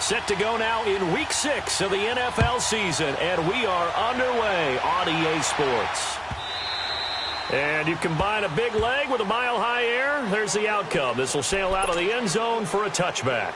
Set to go now in Week 6 of the NFL season, and we are underway on EA Sports. And you combine a big leg with a mile-high air, there's the outcome. This will sail out of the end zone for a touchback.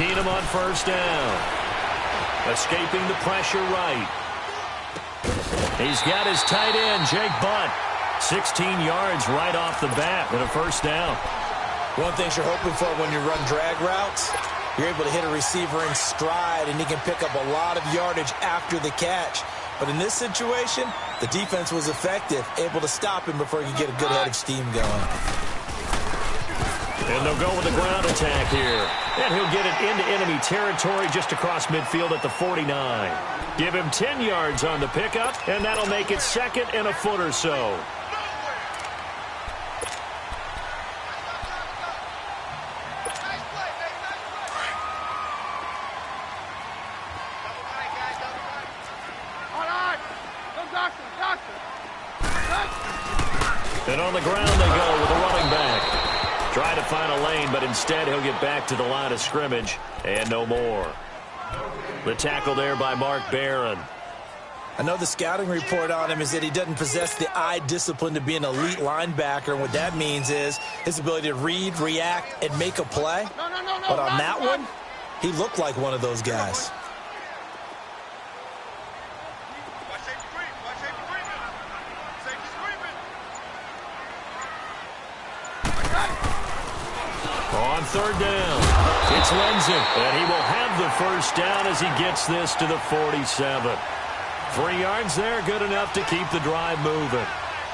Keenum on first down. Escaping the pressure right. He's got his tight end, Jake Butt. 16 yards right off the bat with a first down. One thing you're hoping for when you run drag routes, you're able to hit a receiver in stride, and he can pick up a lot of yardage after the catch. But in this situation, the defense was effective, able to stop him before he could get a good head of steam going. And they'll go with the ground attack here. And he'll get it into enemy territory just across midfield at the 49. Give him 10 yards on the pickup, and that'll make it second and a foot or so. And on the ground they go with a running back. Try to find a lane, but instead he'll get back to the line of scrimmage and no more. The tackle there by Mark Barron. I know the scouting report on him is that he doesn't possess the eye discipline to be an elite linebacker. And what that means is his ability to read, react, and make a play. But on that one, he looked like one of those guys. On third down, it's Lindsay, and he will have the first down as he gets this to the 47. 3 yards there, good enough to keep the drive moving.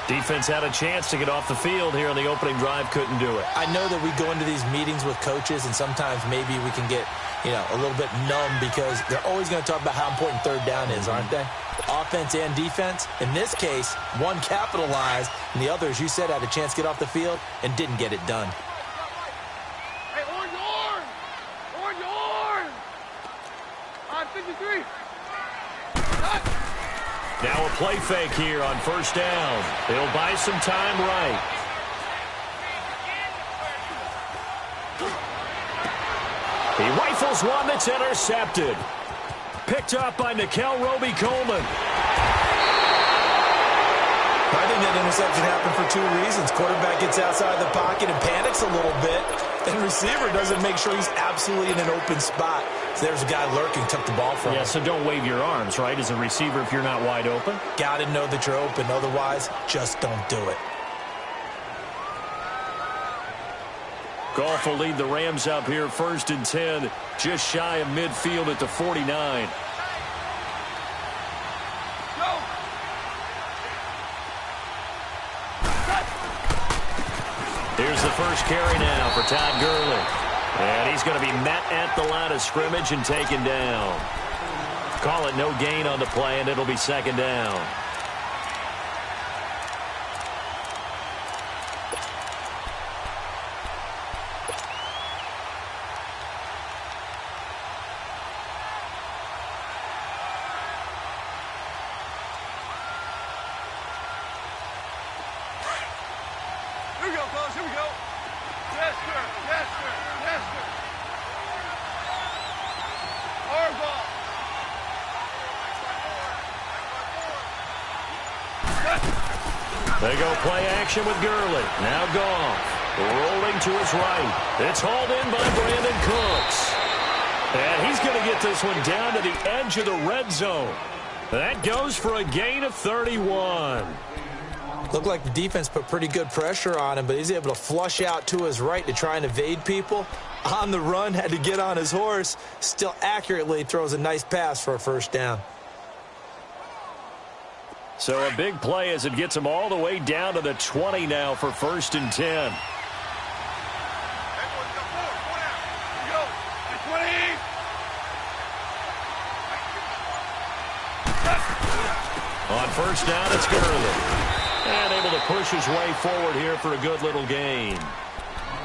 Defense had a chance to get off the field here on the opening drive, couldn't do it. I know that we go into these meetings with coaches, and sometimes maybe we can get, a little bit numb because they're always going to talk about how important third down is, aren't they? Offense and defense. In this case, one capitalized, and the other, as you said, had a chance to get off the field and didn't get it done. Now a play fake here on first down. He'll buy some time right. He rifles one that's intercepted. Picked up by Nikel Roby-Coleman. I think that interception happened for two reasons. Quarterback gets outside the pocket and panics a little bit. And receiver doesn't make sure he's absolutely in an open spot. So there's a guy lurking, took the ball from him. Yeah, so don't wave your arms, right, as a receiver if you're not wide open. Got to know that you're open. Otherwise, just don't do it. Goff will lead the Rams up here first and 10, just shy of midfield at the 49. Here's the first carry now for Todd Gurley. And he's going to be met at the line of scrimmage and taken down. Call it no gain on the play, and it'll be second down. Here we go, fellas. Here we go. Yes, sir. Yes, sir. Yes, sir. Hard ball. They go play action with Gurley. Now Goff. Rolling to his right. It's hauled in by Brandon Cooks. And he's going to get this one down to the edge of the red zone. That goes for a gain of 31. Looked like the defense put pretty good pressure on him, but he's able to flush out to his right to try and evade people. On the run, had to get on his horse. Still accurately throws a nice pass for a first down. So a big play as it gets him all the way down to the 20 now for 1st and 10. On 1st down, it's Gurley. And able to push his way forward here for a good little gain.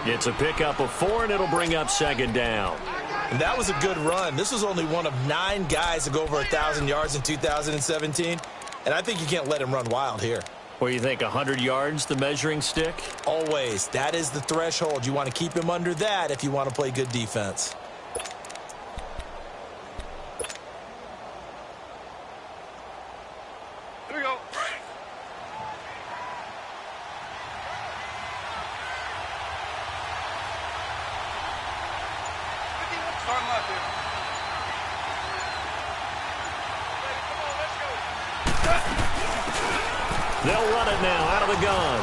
It's a pickup of 4, and it'll bring up 2nd down. And that was a good run. This was only one of 9 guys to go over 1,000 yards in 2017. And I think you can't let him run wild here. What do you think, 100 yards, the measuring stick? Always. That is the threshold. You want to keep him under that if you want to play good defense. Here we go. Start left here. They'll run it now out of the gun.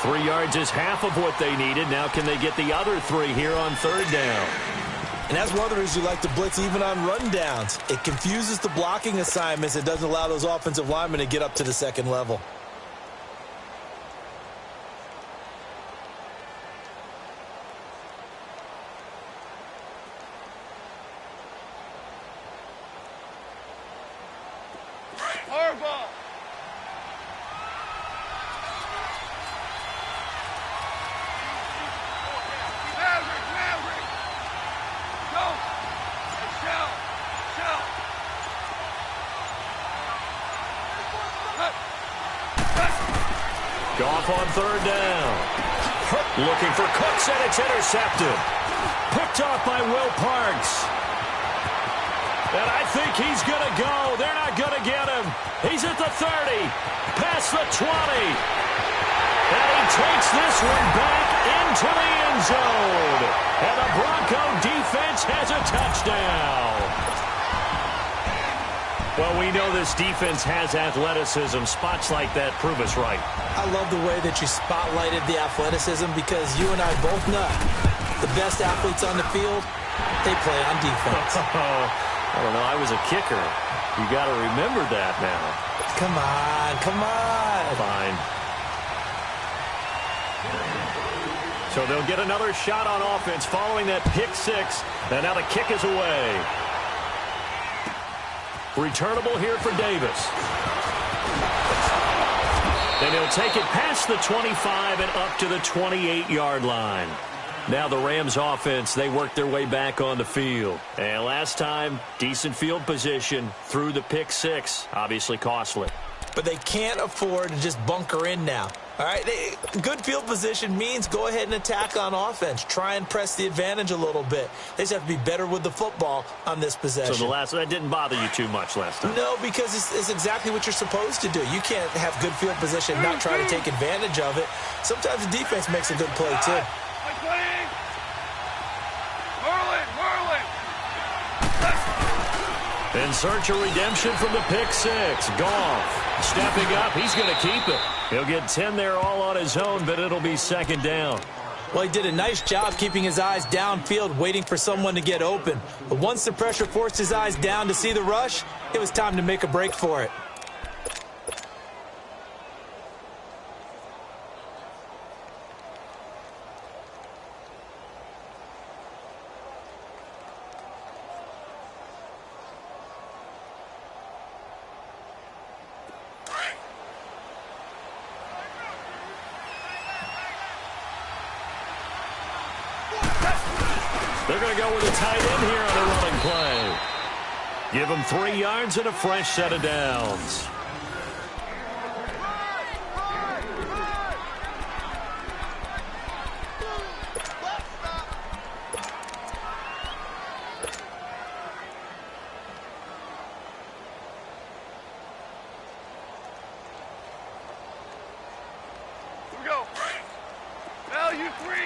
3 yards is half of what they needed. Now can they get the other 3 here on 3rd down? And that's one of the reasons you like to blitz even on rundowns. It confuses the blocking assignments. It doesn't allow those offensive linemen to get up to the 2nd level. Hardball. Maverick. Go. Hey, shell. Goff on 3rd down. Looking for Cooks, and it's intercepted. Picked off by Will Parks. And I think he's going to go. They're not going to get him. He's at the 30. Past the 20. And he takes this one back into the end zone. And the Bronco defense has a touchdown. Well, we know this defense has athleticism. Spots like that prove us right. I love the way that you spotlighted the athleticism because you and I both know the best athletes on the field, they play on defense. I don't know. I was a kicker. You got to remember that now. Come on. Fine. So they'll get another shot on offense following that pick 6. And now the kick is away. Returnable here for Davis. And he'll take it past the 25 and up to the 28-yard line. Now the Rams offense, they work their way back on the field. And last time, decent field position through the pick 6. Obviously costly. But they can't afford to just bunker in now. All right, good field position means go ahead and attack on offense. Try and press the advantage a little bit. They just have to be better with the football on this possession. So that didn't bother you too much last time? No, because it's exactly what you're supposed to do. You can't have good field position and not try to take advantage of it. Sometimes the defense makes a good play, too. In search of redemption from the pick 6. Goff stepping up. He's going to keep it. He'll get 10 there all on his own, but it'll be 2nd down. Well, he did a nice job keeping his eyes downfield, waiting for someone to get open. But once the pressure forced his eyes down to see the rush, it was time to make a break for it. They're going to go with a tight end here on the running play. Give him 3 yards and a fresh set of downs. Here we go. Value 3.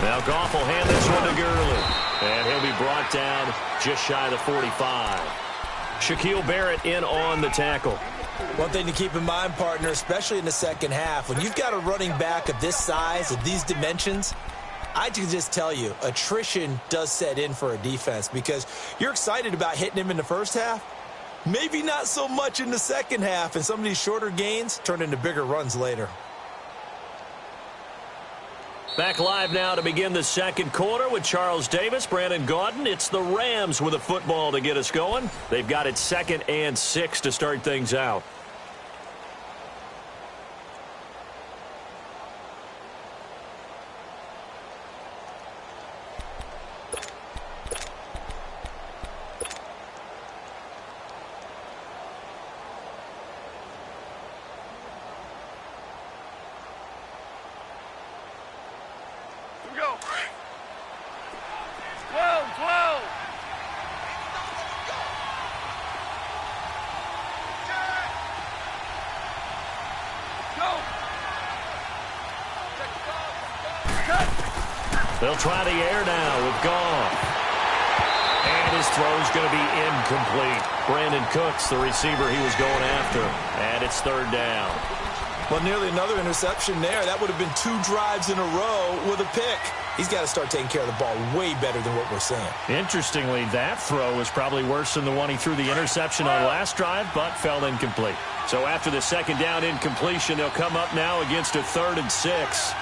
Now Goff will hand this one to Gurley. And he'll be brought down just shy of the 45. Shaquille Barrett in on the tackle. One thing to keep in mind, partner, especially in the second half, when you've got a running back of this size, of these dimensions, I can just tell you, attrition does set in for a defense because you're excited about hitting him in the first half. Maybe not so much in the second half, and some of these shorter gains turn into bigger runs later. Back live now to begin the second quarter with Charles Davis, Brandon Gaudin. It's the Rams with a football to get us going. They've got it 2nd and 6 to start things out. They'll try the air now with Goff. And his throw's going to be incomplete. Brandon Cooks, the receiver he was going after. And it's 3rd down. Well, nearly another interception there. That would have been 2 drives in a row with a pick. He's got to start taking care of the ball way better than what we're seeing. Interestingly, that throw was probably worse than the one he threw the interception on last drive, but fell incomplete. So after the 2nd down incompletion, they'll come up now against a 3rd and 6.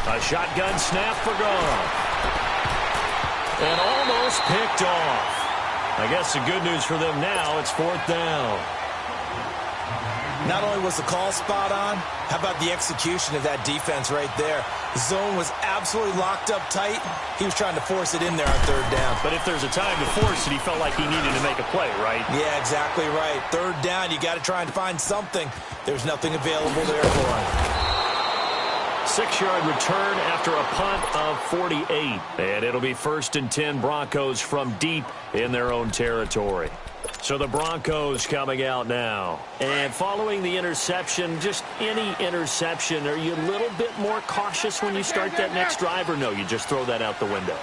A shotgun snap for Goff. And almost picked off. I guess the good news for them now, it's 4th down. Not only was the call spot on, how about the execution of that defense right there? The zone was absolutely locked up tight. He was trying to force it in there on 3rd down. But if there's a time to force it, he felt like he needed to make a play, right? Yeah, exactly right. 3rd down, you got to try and find something. There's nothing available there for him. 6-yard return after a punt of 48. And it'll be 1st and 10 Broncos from deep in their own territory. So the Broncos coming out now. And following the interception, just any interception, are you a little bit more cautious when you start that next drive, or no, you just throw that out the window?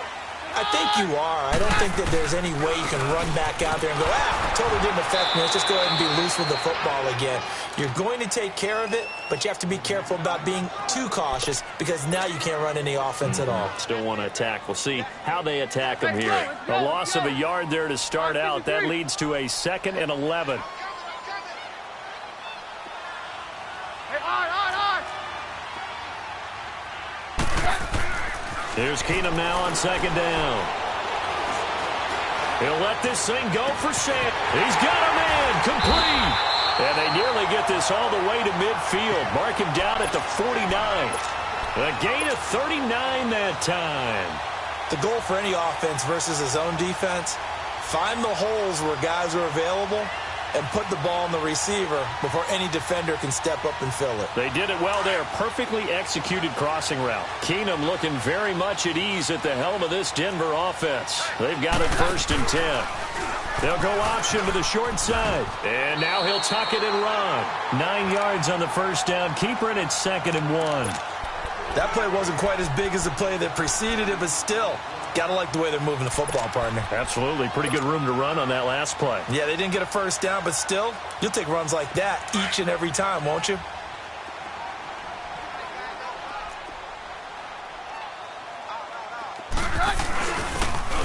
I think you are. I don't think that there's any way you can run back out there and go, totally didn't affect me. Let's just go ahead and be loose with the football again. You're going to take care of it, but you have to be careful about being too cautious because now you can't run any offense at all. Still want to attack. We'll see how they attack them here. A loss of a yard there to start out. That leads to a 2nd and 11. Here's Keenum now on 2nd down. He'll let this thing go for Sam. He's got a man complete. And they nearly get this all the way to midfield. Mark him down at the 49. A gain of 39 that time. The goal for any offense versus a zone defense, find the holes where guys are available and put the ball on the receiver before any defender can step up and fill it. They did it well there. Perfectly executed crossing route. Keenum looking very much at ease at the helm of this Denver offense. They've got it 1st and 10. They'll go option to the short side. And now he'll tuck it and run. 9 yards on the 1st down. Keeper, and it's 2nd and 1. That play wasn't quite as big as the play that preceded it, but still, gotta like the way they're moving the football, partner. Absolutely. Pretty good room to run on that last play. Yeah, they didn't get a 1st down, but still, you'll take runs like that each and every time, won't you?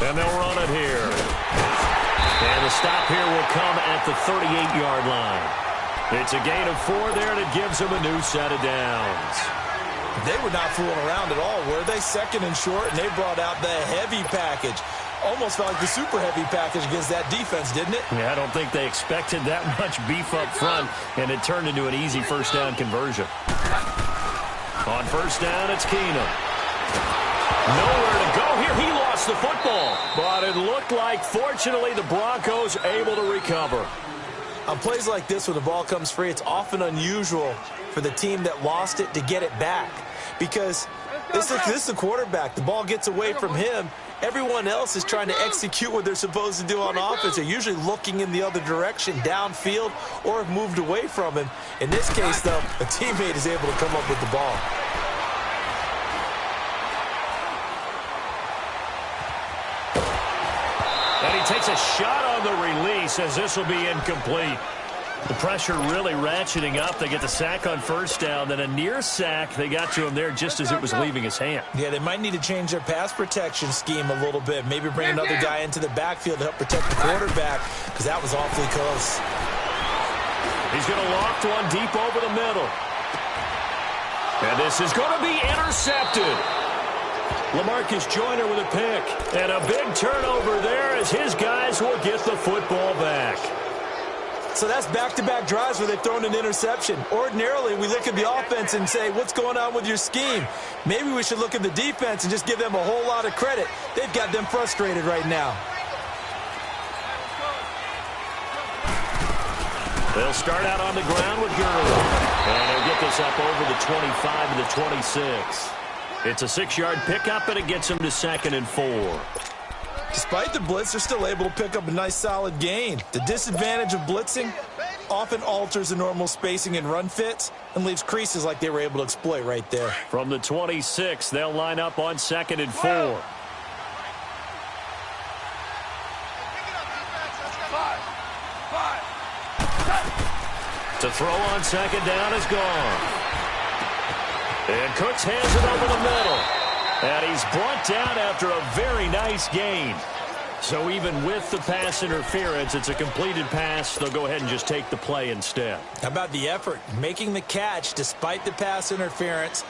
And they'll run it here. And the stop here will come at the 38-yard line. It's a gain of 4 there that gives them a new set of downs. They were not fooling around at all, were they? 2nd and short, and they brought out the heavy package. Almost felt like the super heavy package against that defense, didn't it? Yeah, I don't think they expected that much beef up front, and it turned into an easy 1st down conversion. On 1st down, it's Keenum. Nowhere to go here. He lost the football, but it looked like, fortunately, the Broncos able to recover. On plays like this where the ball comes free, it's often unusual for the team that lost it to get it back because this is the quarterback. The ball gets away from him. Everyone else is trying to execute what they're supposed to do on offense. They're usually looking in the other direction, downfield, or have moved away from him. In this case, though, a teammate is able to come up with the ball. takes a shot on the release as this will be incomplete. The pressure really ratcheting up. They get the sack on first down, then a near sack. They got to him there just as it was leaving his hand. Yeah, they might need to change their pass protection scheme a little bit. Maybe bring another guy into the backfield to help protect the quarterback, because that was awfully close. He's going to loft one deep over the middle. And this is going to be intercepted. LaMarcus Joyner with a pick. And a big turnover there as his guys will get the football back. So that's back-to-back drives where they've thrown an interception. Ordinarily, we look at the offense and say, what's going on with your scheme? Maybe we should look at the defense and just give them a whole lot of credit. They've got them frustrated right now. They'll start out on the ground with Gurley. And they'll get this up over the 25 and the 26. It's a 6-yard pickup, and it gets them to 2nd and 4. Despite the blitz, they're still able to pick up a nice solid gain. The disadvantage of blitzing often alters the normal spacing and run fits and leaves creases like they were able to exploit right there. From the 26, they'll line up on 2nd and 4. To throw on 2nd down is gone. And Cooks hands it over the middle. And he's brought down after a very nice gain. So even with the pass interference, it's a completed pass. They'll go ahead and just take the play instead. How about the effort? Making the catch despite the pass interference.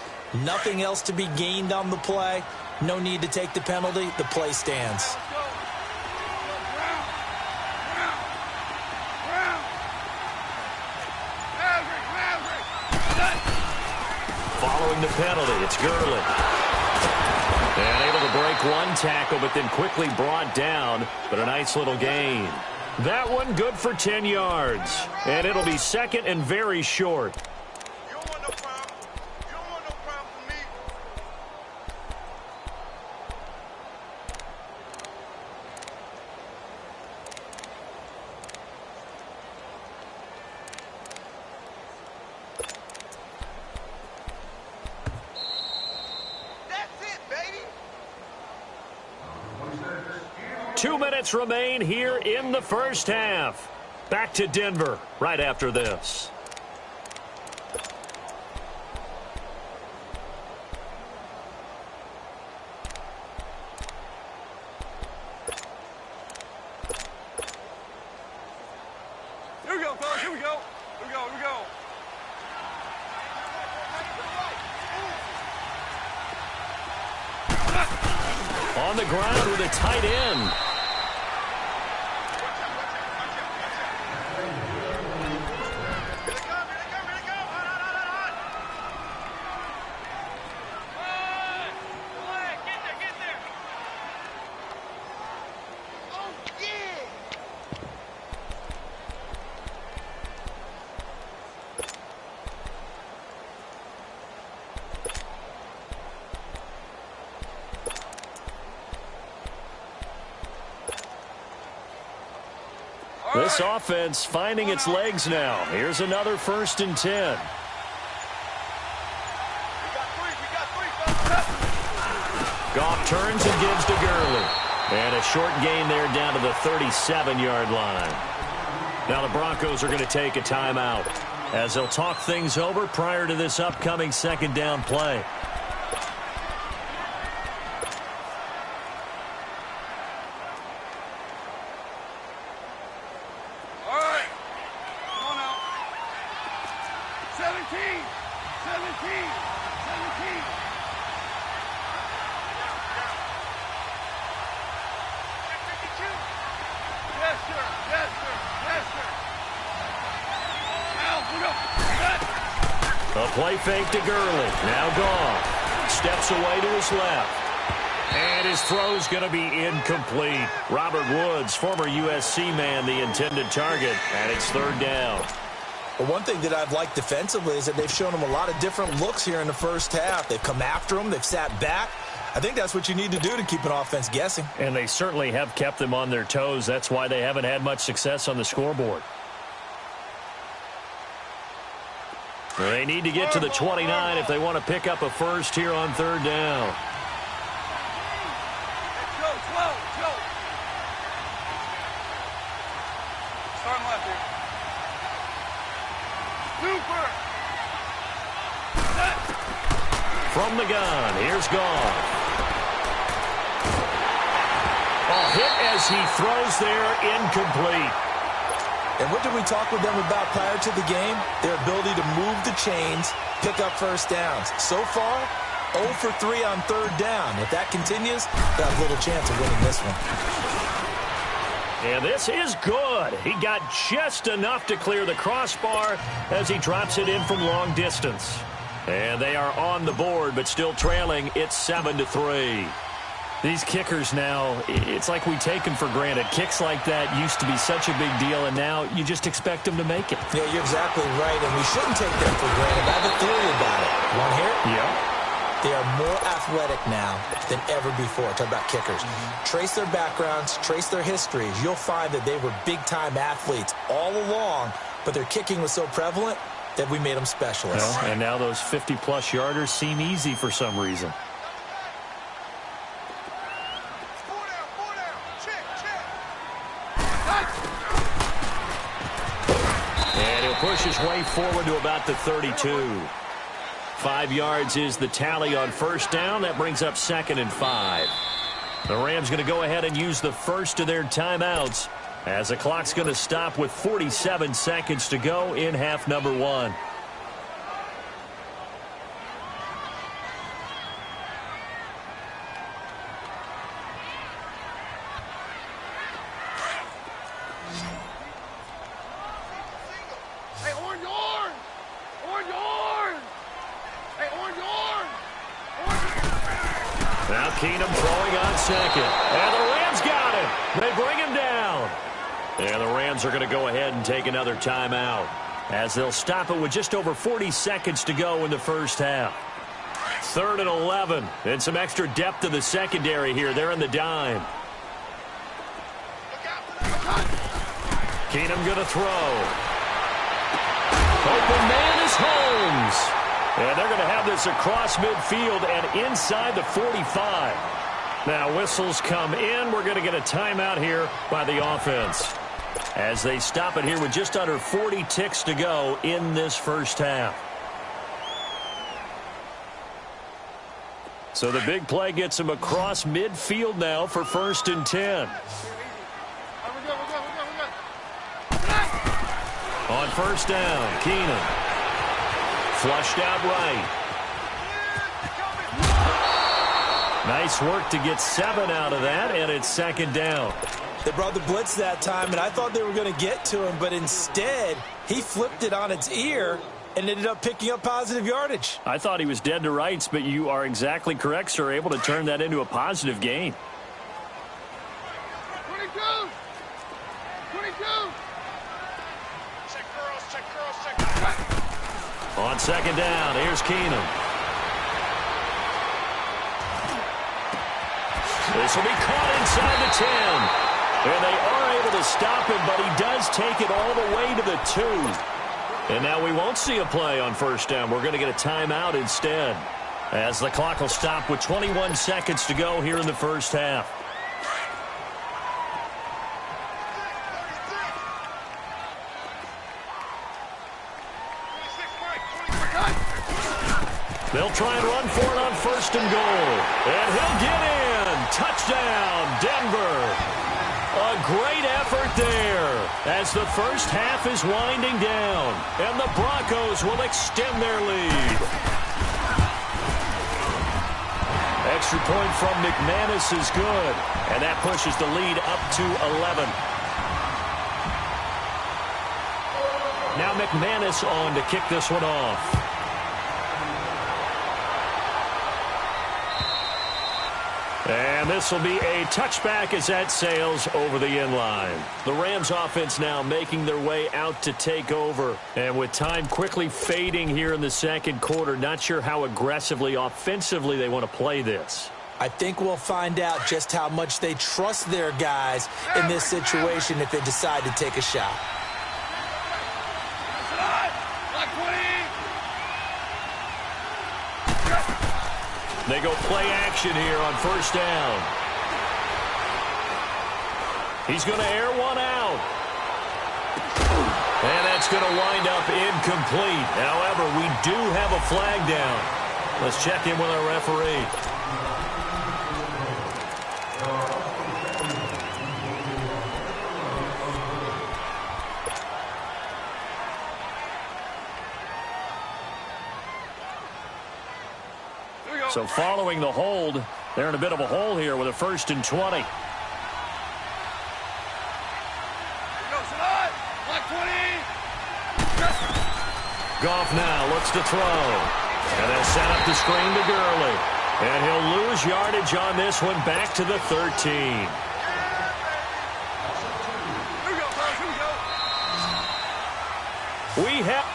Nothing else to be gained on the play. No need to take the penalty. The play stands. Following the penalty, it's Gurley. And able to break one tackle, but then quickly brought down. But a nice little gain. That one good for 10 yards. And it'll be 2nd and very short. You don't want no problem. You don't want no problem for me. That's it, baby. 2 minutes remain here in the first half. Back to Denver right after this. Here we go, fellas. Here we go. Here we go. Here we go. On the ground with a tight end. This offense finding its legs now. Here's another 1st and 10. Goff turns and gives to Gurley. And a short gain there down to the 37-yard line. Now the Broncos are going to take a timeout as they'll talk things over prior to this upcoming 2nd down play. A play fake to Gurley. Now Goff steps away to his left. And his throw's going to be incomplete. Robert Woods, former USC man, the intended target, and it's 3rd down. Well, one thing that I've liked defensively is that they've shown him a lot of different looks here in the first half. They've come after him. They've sat back. I think that's what you need to do to keep an offense guessing. And they certainly have kept them on their toes. That's why they haven't had much success on the scoreboard. They need to get to the 29 if they want to pick up a first here on 3rd down. From the gun, here's Goff. A hit as he throws there, incomplete. And what did we talk with them about prior to the game? Their ability to move the chains, pick up first downs. So far, 0 for 3 on third down. If that continues, they'll have little chance of winning this one. And this is good. He got just enough to clear the crossbar as he drops it in from long distance. And they are on the board, but still trailing. It's 7-3. These kickers now, it's like we take them for granted. Kicks like that used to be such a big deal, and now you just expect them to make it. Yeah, you're exactly right, and we shouldn't take them for granted. I have a theory about it. You want to hear it? Yeah. They are more athletic now than ever before. Talk about kickers. Trace their backgrounds, trace their histories. You'll find that they were big-time athletes all along, but their kicking was so prevalent that we made them specialists. Well, and now those 50-plus yarders seem easy for some reason. And he'll push his way forward to about the 32. 5 yards is the tally on first down. That brings up 2nd and 5. The Rams going to go ahead and use the first of their timeouts as the clock's going to stop with 47 seconds to go in half number 1. Now Keenum throwing on second. And the Rams got him. They bring him down. And the Rams are going to go ahead and take another timeout as they'll stop it with just over 40 seconds to go in the first half. 3rd and 11. And some extra depth to the secondary here. They're in the dime. Keenum going to throw. Open man is Holmes. And they're going to have this across midfield and inside the 45. Now whistles come in. We're going to get a timeout here by the offense as they stop it here with just under 40 ticks to go in this first half. So the big play gets him across midfield now for 1st and 10. On first down, Keenum. Flushed out right. Nice work to get 7 out of that, and it's 2nd down. They brought the blitz that time, and I thought they were going to get to him, but instead, he flipped it on its ear and ended up picking up positive yardage. I thought he was dead to rights, but you are exactly correct, sir, able to turn that into a positive gain. 22! 22! Check girls, check girls, check girls. On 2nd down, here's Keenum. This will be caught inside the 10. And they are able to stop him, but he does take it all the way to the 2. And now we won't see a play on first down. We're going to get a timeout instead as the clock will stop with 21 seconds to go here in the first half. They'll try and run for it on 1st and goal. And he'll get in. Touchdown, Denver. A great effort there as the first half is winding down. And the Broncos will extend their lead. Extra point from McManus is good. And that pushes the lead up to 11. Now McManus on to kick this one off. And this will be a touchback as that sails over the end line. The Rams offense now making their way out to take over. And with time quickly fading here in the second quarter, not sure how aggressively, offensively they want to play this. I think we'll find out just how much they trust their guys in this situation if they decide to take a shot. They go play action here on first down. He's going to air one out. And that's going to wind up incomplete. However, we do have a flag down. Let's check in with our referee. So following the hold, they're in a bit of a hole here with a 1st and 20. Goff now looks to throw. And they set up the screen to Gurley. And he'll lose yardage on this one back to the 13.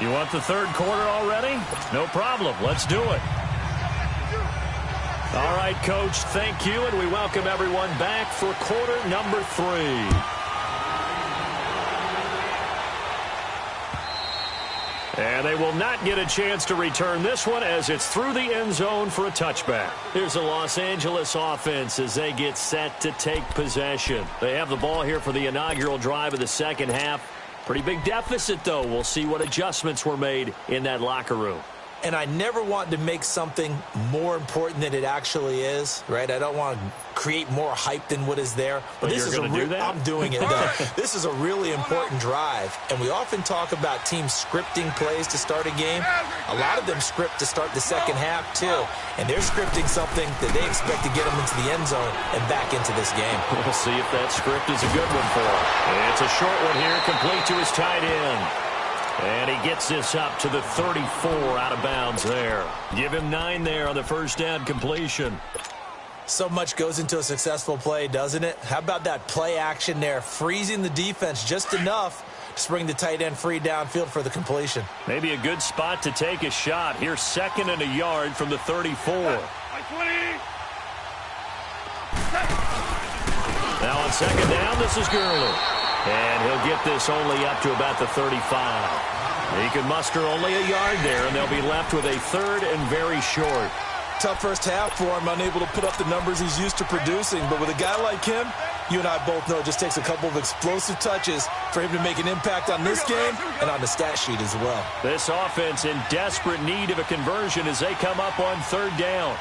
You want the third quarter already? No problem. Let's do it. All right, Coach, thank you, and we welcome everyone back for quarter number 3. And they will not get a chance to return this one as it's through the end zone for a touchback. Here's the Los Angeles offense as they get set to take possession. They have the ball here for the inaugural drive of the second half. Pretty big deficit, though. We'll see what adjustments were made in that locker room. And I never want to make something more important than it actually is, right? I don't want to create more hype than what is there. But this is I'm doing it, though. This is a really important drive. And we often talk about teams scripting plays to start a game. A lot of them script to start the second half, too. And they're scripting something that they expect to get them into the end zone and back into this game. We'll see if that script is a good one for them. It's a short one here, complete to his tight end. And he gets this up to the 34 out of bounds there. Give him 9 there on the first down completion. So much goes into a successful play, doesn't it? How about that play action there, freezing the defense just enough to bring the tight end free downfield for the completion. Maybe a good spot to take a shot. Here's 2nd and a yard from the 34. Now on 2nd down, this is Gurley. And he'll get this only up to about the 35. He can muster only a yard there, and they'll be left with a 3rd and very short. Tough first half for him, unable to put up the numbers he's used to producing. But with a guy like him, you and I both know it just takes a couple of explosive touches for him to make an impact on this game and on the stat sheet as well. This offense in desperate need of a conversion as they come up on 3rd down.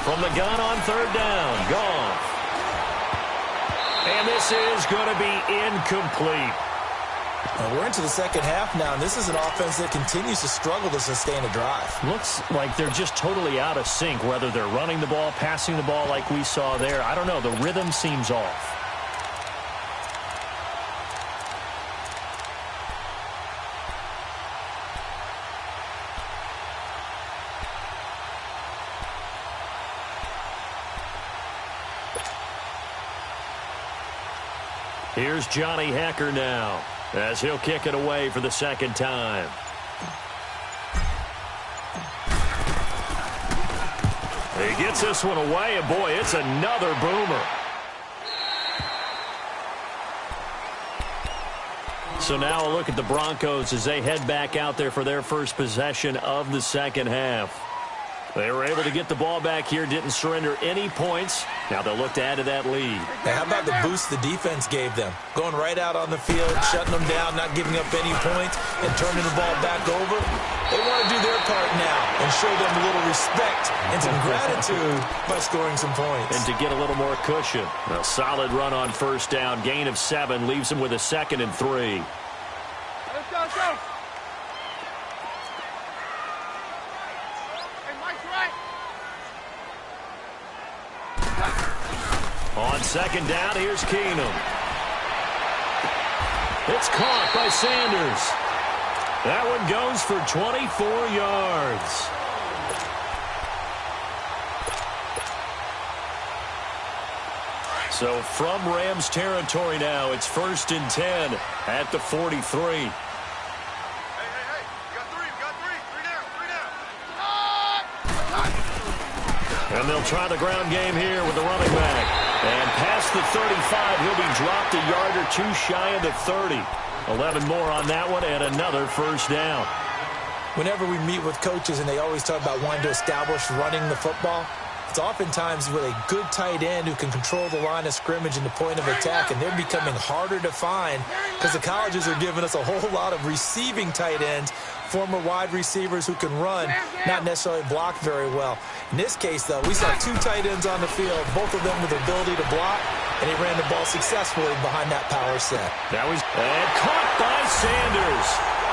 From the gun on 3rd down, Goff. And this is going to be incomplete. We're into the second half now, and this is an offense that continues to struggle to sustain a drive. Looks like they're just totally out of sync, whether they're running the ball, passing the ball like we saw there. I don't know. The rhythm seems off. Here's Johnny Hecker now, as he'll kick it away for the 2nd time. He gets this one away, and boy, it's another boomer. So now a look at the Broncos as they head back out there for their first possession of the second half. They were able to get the ball back here, didn't surrender any points. Now they'll look to add to that lead. Hey, how about the boost the defense gave them? Going right out on the field, shutting them down, not giving up any points, and turning the ball back over. They want to do their part now and show them a little respect and some gratitude by scoring some points. And to get a little more cushion. A solid run on 1st down. Gain of 7 leaves them with a 2nd and 3. Let's go. On 2nd down, here's Keenum. It's caught by Sanders. That one goes for 24 yards. So from Rams territory now, it's 1st and 10 at the 43. Hey, you got 3, And they'll try the ground game here with the running back. And past the 35, he'll be dropped a yard or 2 shy of the 30. 11 more on that one and another 1st down. Whenever we meet with coaches and they always talk about wanting to establish running the football, It's oftentimes with a good tight end who can control the line of scrimmage and the point of attack, and they're becoming harder to find because the colleges are giving us a whole lot of receiving tight ends, former wide receivers who can run, not necessarily block very well. In this case, though, we saw two tight ends on the field, both of them with the ability to block, and he ran the ball successfully behind that power set. That was caught by Sanders.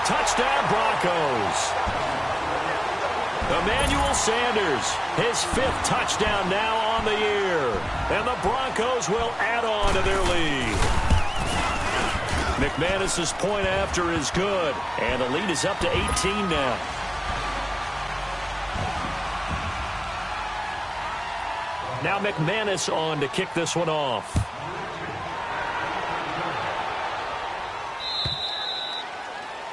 Touchdown, Broncos. Emmanuel Sanders, his 5th touchdown now on the year. And the Broncos will add on to their lead. McManus's point after is good. And the lead is up to 18 now. Now McManus on to kick this one off.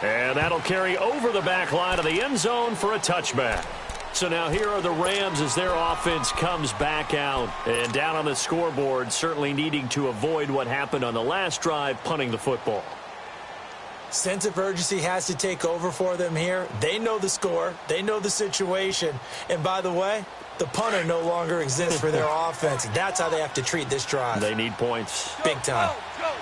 And that'll carry over the back line of the end zone for a touchback. So now here are the Rams as their offense comes back out. And down on the scoreboard, certainly needing to avoid what happened on the last drive, punting the football. Sense of urgency has to take over for them here. They know the score. They know the situation. And by the way, the punter no longer exists for their offense. That's how they have to treat this drive. They need points. Big time. Go,